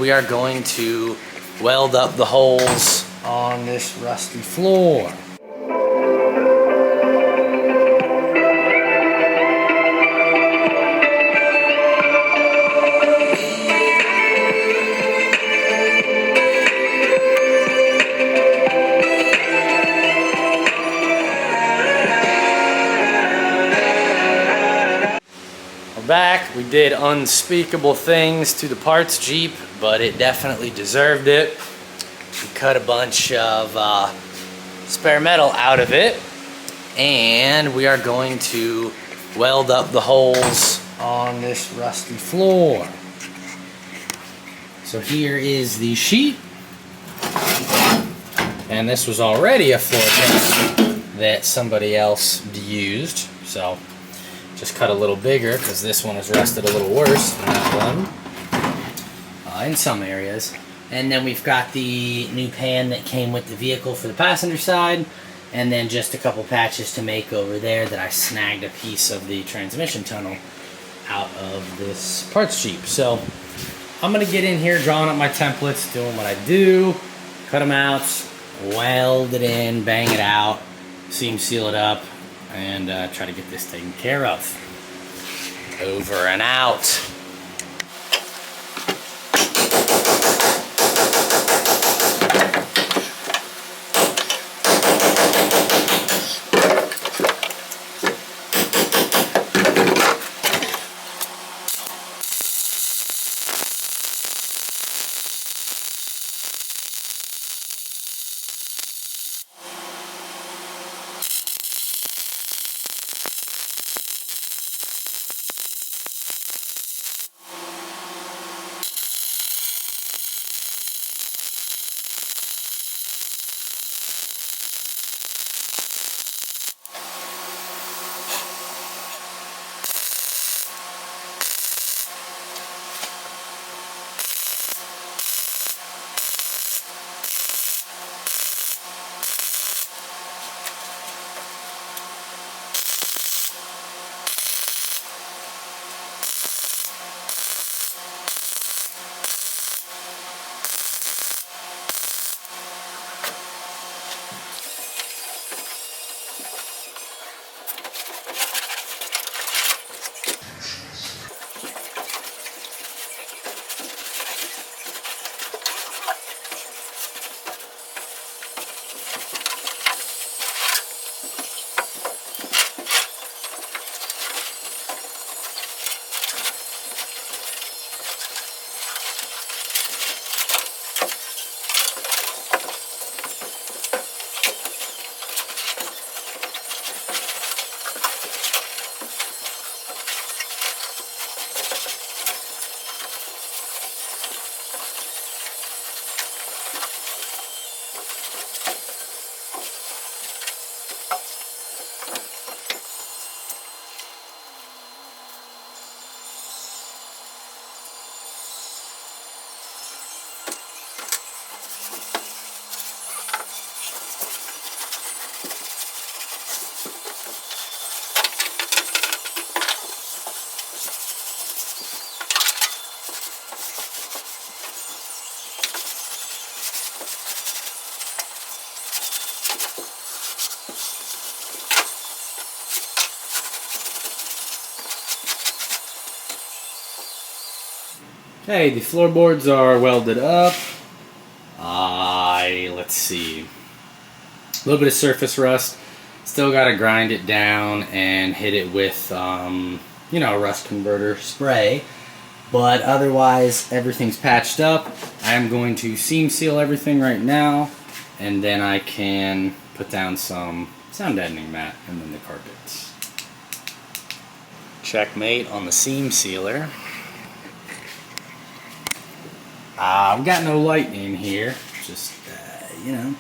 We are going to weld up the holes on this rusty floor. We're back. We did unspeakable things to the parts Jeep, but it definitely deserved it. We cut a bunch of spare metal out of it, and we are going to weld up the holes on this rusty floor. So here is the sheet, and this was already a floor test that somebody else used, so just cut a little bigger because this one is rusted a little worse than that one in some areas. And then we've got the new pan that came with the vehicle for the passenger side, and then just a couple patches to make over there that I snagged a piece of the transmission tunnel out of this parts Jeep. So I'm gonna get in here drawing up my templates, doing what I do, cut them out, weld it in, bang it out, seam seal it up, and try to get this taken care of. Over and out. Okay, the floorboards are welded up. Let's see. A little bit of surface rust. Still got to grind it down and hit it with, rust converter spray. But otherwise, everything's patched up. I am going to seam seal everything right now, and then I can put down some sound deadening mat and then the carpets. Checkmate on the seam sealer. I've got no light in here, just,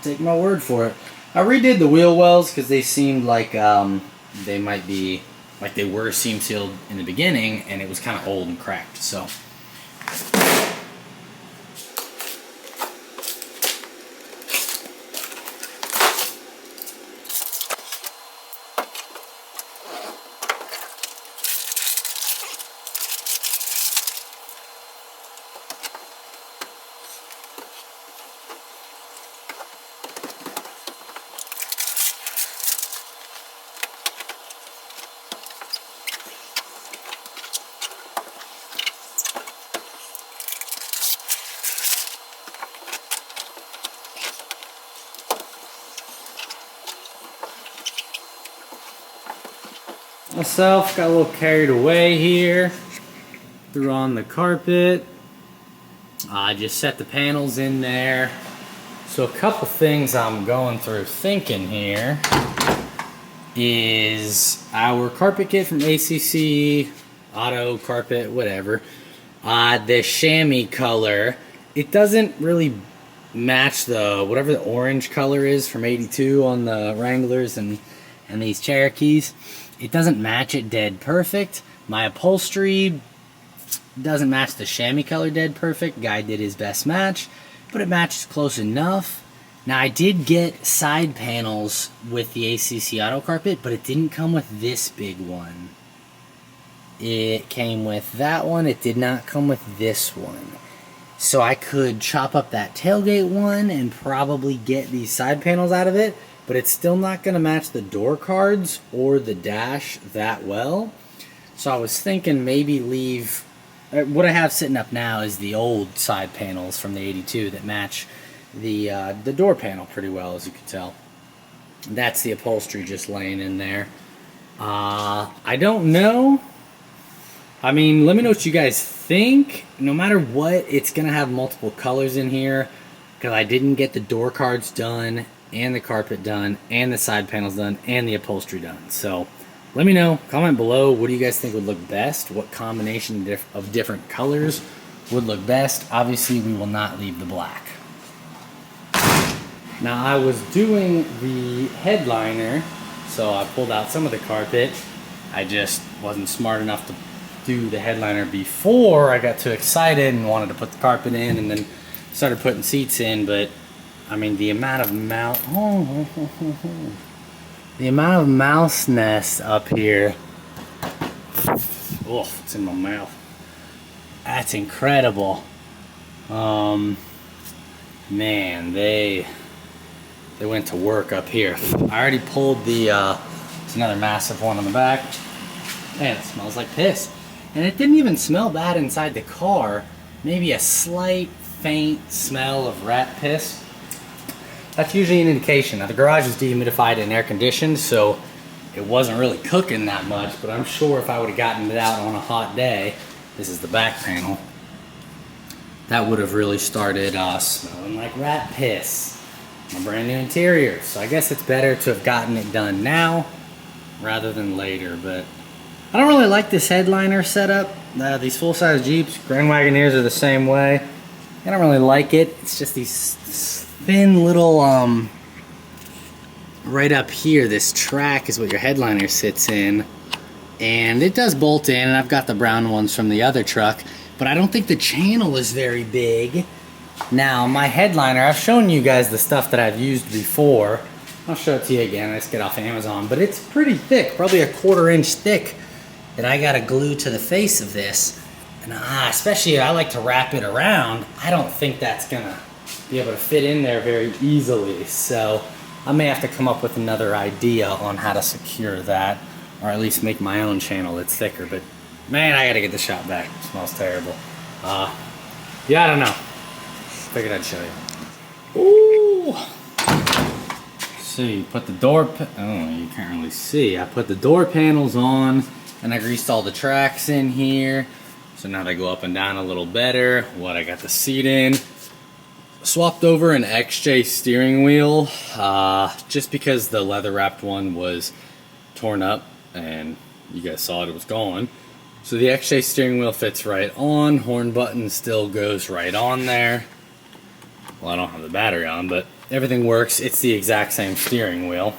take my word for it. I redid the wheel wells because they seemed like they might be, like they were seam sealed in the beginning, and it was kind of old and cracked, so. myself. Got a little carried away here. Threw on the carpet. I just set the panels in there. So a couple things I'm going through thinking here is our carpet kit from ACC, auto carpet, whatever. The chamois color, it doesn't really match the whatever the orange color is from 82 on the Wranglers and these Cherokees. It doesn't match it dead perfect. My upholstery doesn't match the chamois color dead perfect. Guy did his best match, but it matches close enough. Now I did get side panels with the ACC auto carpet, but it didn't come with this big one. It came with that one. It did not come with this one. So I could chop up that tailgate one and probably get these side panels out of it, but it's still not going to match the door cards or the dash that well. So I was thinking maybe leave... What I have sitting up now is the old side panels from the 82 that match the door panel pretty well, as you can tell. That's the upholstery just laying in there. I don't know. I mean, let me know what you guys think. No matter what, it's going to have multiple colors in here because I didn't get the door cards done and the carpet done and the side panels done and the upholstery done. So let me know. Comment below. What do you guys think would look best? What combination of different colors would look best? Obviously, we will not leave the black. Now, I was doing the headliner, so I pulled out some of the carpet. I just wasn't smart enough to do the headliner before I got too excited and wanted to put the carpet in and then started putting seats in. But I mean, the amount of mouse nests up here. Oh, it's in my mouth. That's incredible. Man, they went to work up here. I already pulled the it's another massive one on the back. Man, it smells like piss. And it didn't even smell bad inside the car. Maybe a slight, faint smell of rat piss. That's usually an indication. Now, the garage is dehumidified and air conditioned, so it wasn't really cooking that much, but I'm sure if I would have gotten it out on a hot day, this is the back panel, that would have really started smelling like rat piss. My brand new interior. So I guess it's better to have gotten it done now rather than later, but I don't really like this headliner setup. These full-size Jeeps, Grand Wagoneers are the same way. I don't really like it. It's just these thin little, right up here, this track is what your headliner sits in. And it does bolt in, and I've got the brown ones from the other truck, but I don't think the channel is very big. Now, my headliner, I've shown you guys the stuff that I've used before. I'll show it to you again. I just get off Amazon, but it's pretty thick, probably a 1/4 inch thick that I gotta glue to the face of this. And especially if I like to wrap it around, I don't think that's gonna be able to fit in there very easily. So I may have to come up with another idea on how to secure that, or at least make my own channel that's thicker. But man, I gotta get the shop back. It smells terrible. Yeah, I don't know. Figured I'd show you. Ooh. So you put the door, oh, you can't really see. I put the door panels on and I greased all the tracks in here. So now they go up and down a little better. I got the seat in. Swapped over an XJ steering wheel just because the leather wrapped one was torn up and you guys saw it was gone. So the XJ steering wheel fits right on. Horn button still goes right on there. Well, I don't have the battery on, but everything works. It's the exact same steering wheel.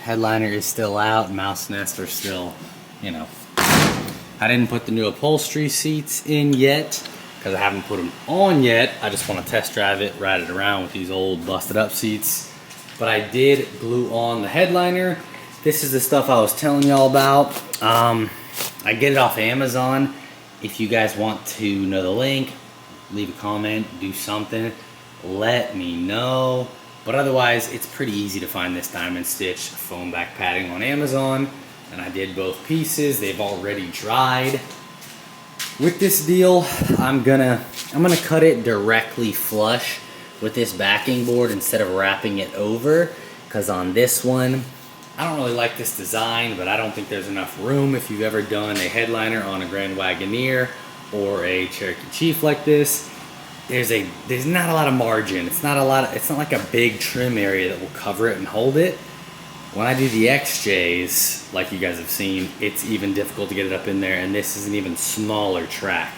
Headliner is still out. Mouse nests are still, you know. I didn't put the new upholstery seats in yet because I haven't put them on yet. I just want to test drive it, ride it around with these old busted up seats. But I did glue on the headliner. This is the stuff I was telling y'all about. I get it off Amazon. If you guys want to know the link, leave a comment, do something, let me know. But otherwise, it's pretty easy to find this diamond stitch foam back padding on Amazon. And I did both pieces. They've already dried. With this deal, I'm gonna cut it directly flush with this backing board instead of wrapping it over. Because on this one, I don't really like this design, but I don't think there's enough room. If you've ever done a headliner on a Grand Wagoneer or a Cherokee Chief like this, there's not a lot of margin. It's not like a big trim area that will cover it and hold it. When I do the XJs, like you guys have seen, it's even difficult to get it up in there, and this is an even smaller track.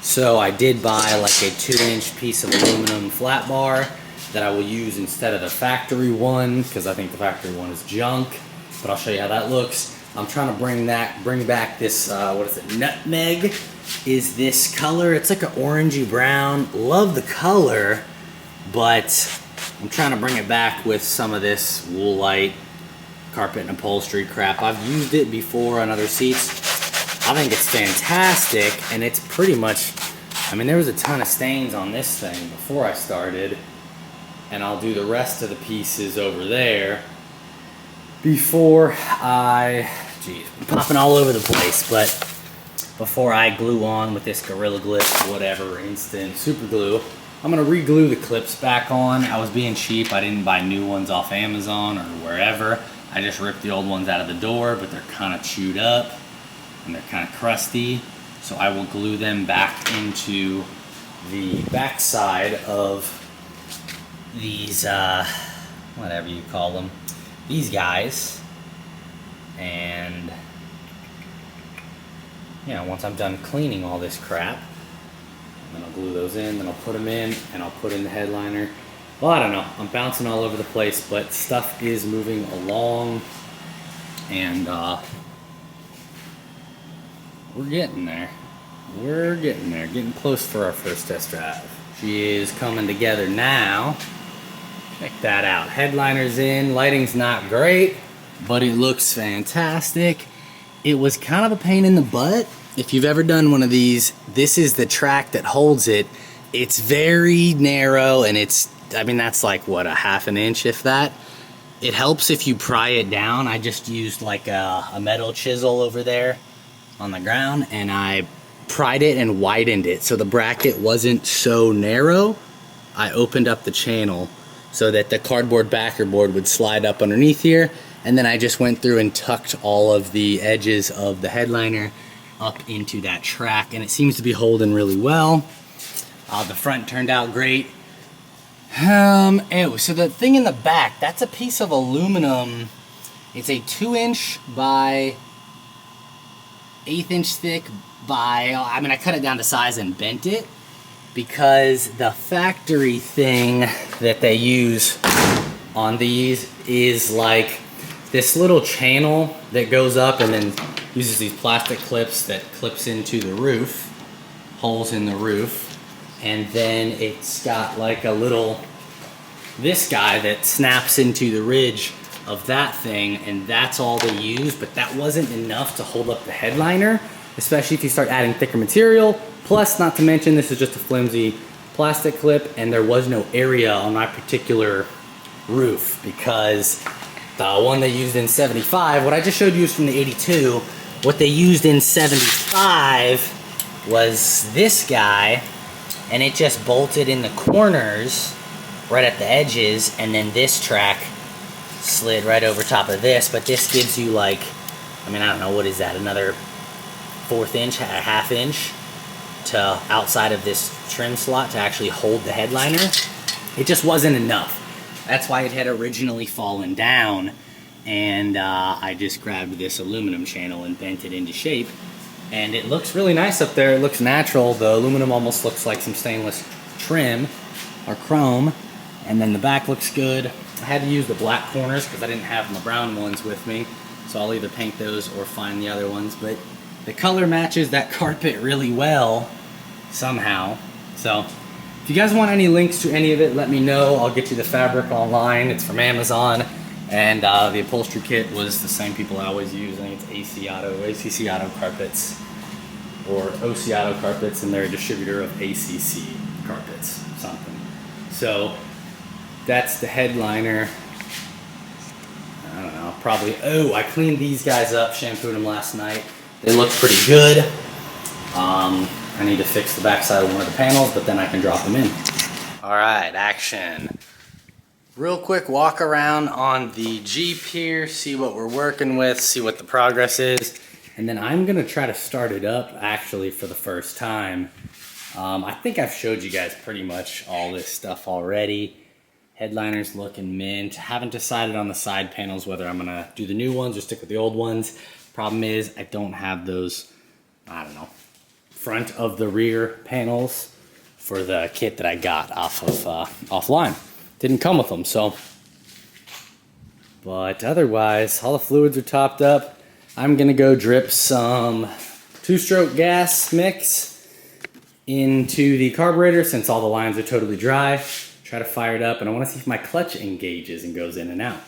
So I did buy like a 2-inch piece of aluminum flat bar that I will use instead of the factory one, because I think the factory one is junk, but I'll show you how that looks. I'm trying to bring back this, what is it, nutmeg is this color. It's like an orangey brown. Love the color, but I'm trying to bring it back with some of this Woolite carpet and upholstery crap. I've used it before on other seats. I think it's fantastic, and it's pretty much, I mean, there was a ton of stains on this thing before I started, and I'll do the rest of the pieces over there before geez, I'm popping all over the place, but before I glue on with this Gorilla Glue, whatever, instant super glue, I'm gonna re-glue the clips back on. I was being cheap. I didn't buy new ones off Amazon or wherever. I just ripped the old ones out of the door, but they're kind of chewed up and they're kind of crusty. So I will glue them back into the back side of these, whatever you call them, these guys. And yeah, once I'm done cleaning all this crap, then I'll glue those in, then I'll put them in, and I'll put in the headliner. Well, I don't know. I'm bouncing all over the place, but stuff is moving along, and we're getting there. We're getting there. Getting close for our first test drive. She is coming together now. Check that out. Headliner's in. Lighting's not great, but it looks fantastic. It was kind of a pain in the butt. If you've ever done one of these, this is the track that holds it. It's very narrow, and I mean, that's like, what, a ½ an inch, if that. It helps if you pry it down. I just used like a metal chisel over there on the ground, and I pried it and widened it so the bracket wasn't so narrow. I opened up the channel so that the cardboard backer board would slide up underneath here, and then I just went through and tucked all of the edges of the headliner up into that track, and it seems to be holding really well. The front turned out great. So the thing in the back, that's a piece of aluminum. It's a 2-inch by 1/8 inch thick by, I mean, I cut it down to size and bent it, because the factory thing that they use on these is like this little channel that goes up and then uses these plastic clips that clips into the roof, holes in the roof, and then it's got like a little, this guy that snaps into the ridge of that thing, and that's all they use. But that wasn't enough to hold up the headliner, especially if you start adding thicker material. Plus, not to mention, this is just a flimsy plastic clip, and there was no area on my particular roof, because the one they used in 75, what I just showed you is from the 82, what they used in 75 was this guy, and it just bolted in the corners right at the edges, and then this track slid right over top of this. But this gives you, like, I mean, I don't know, what is that, another 1/4 inch, a ½ inch to outside of this trim slot to actually hold the headliner. It just wasn't enough. That's why it had originally fallen down, and I just grabbed this aluminum channel and bent it into shape, and it looks really nice up there. It looks natural. The aluminum almost looks like some stainless trim or chrome, and then the back looks good. I had to use the black corners because I didn't have my brown ones with me, so I'll either paint those or find the other ones, but the color matches that carpet really well somehow. So if you guys want any links to any of it, let me know. I'll get you the fabric online. It's from Amazon. And the upholstery kit was the same people I always use. I think it's ACC Auto Carpets, or OC Auto Carpets, and they're a distributor of ACC carpets, something. So that's the headliner. I don't know, probably, oh, I cleaned these guys up, shampooed them last night. They look pretty good. I need to fix the backside of one of the panels, but then I can drop them in. All right, action. Real quick walk around on the Jeep here, see what we're working with, see what the progress is. And then I'm gonna try to start it up actually for the first time. I think I've showed you guys pretty much all this stuff already. Headliner's looking mint. Haven't decided on the side panels whether I'm gonna do the new ones or stick with the old ones. Problem is I don't have those, I don't know, front of the rear panels for the kit that I got off of offline. Didn't come with them, so. But otherwise, all the fluids are topped up. I'm gonna go drip some 2-stroke gas mix into the carburetor since all the lines are totally dry. Try to fire it up, and I wanna see if my clutch engages and goes in and out.